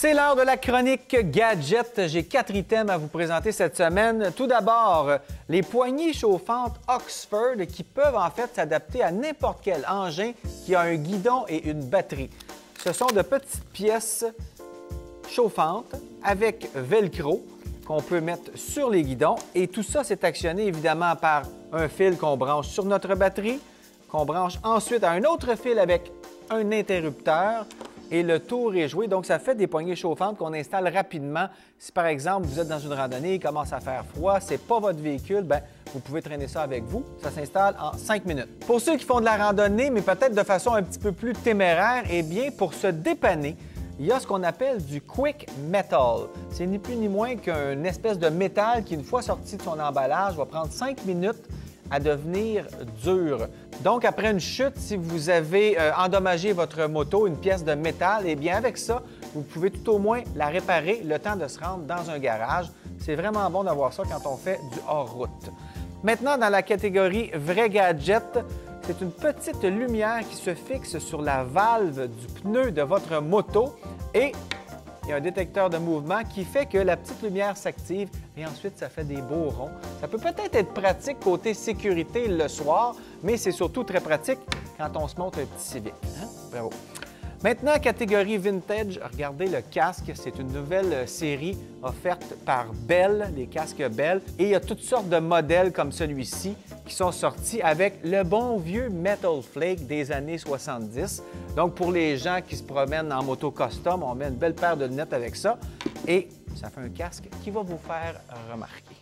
C'est l'heure de la chronique gadget. J'ai 4 items à vous présenter cette semaine. Tout d'abord, les poignées chauffantes Oxford qui peuvent en fait s'adapter à n'importe quel engin qui a un guidon et une batterie. Ce sont de petites pièces chauffantes avec velcro qu'on peut mettre sur les guidons et tout ça, c'est actionné évidemment par un fil qu'on branche sur notre batterie, qu'on branche ensuite à un autre fil avec un interrupteur. Et le tour est joué, donc ça fait des poignées chauffantes qu'on installe rapidement. Si par exemple, vous êtes dans une randonnée, il commence à faire froid, c'est pas votre véhicule, bien, vous pouvez traîner ça avec vous. Ça s'installe en 5 minutes. Pour ceux qui font de la randonnée, mais peut-être de façon un petit peu plus téméraire, eh bien, pour se dépanner, il y a ce qu'on appelle du Quick Metal. C'est ni plus ni moins qu'une espèce de métal qui, une fois sorti de son emballage, va prendre 5 minutes à devenir dur. Donc, après une chute, si vous avez endommagé votre moto, une pièce de métal, eh bien avec ça, vous pouvez tout au moins la réparer le temps de se rendre dans un garage. C'est vraiment bon d'avoir ça quand on fait du hors-route. Maintenant, dans la catégorie vrai gadget, c'est une petite lumière qui se fixe sur la valve du pneu de votre moto et il y a un détecteur de mouvement qui fait que la petite lumière s'active et ensuite, ça fait des beaux ronds. Ça peut peut-être être pratique côté sécurité le soir, mais c'est surtout très pratique quand on se monte un petit Civic. Hein? Bravo! Maintenant, catégorie vintage, regardez le casque. C'est une nouvelle série offerte par Bell, les casques Bell. Et il y a toutes sortes de modèles comme celui-ci qui sont sortis avec le bon vieux Metal Flake des années 70. Donc, pour les gens qui se promènent en moto custom, on met une belle paire de lunettes avec ça et ça fait un casque qui va vous faire remarquer.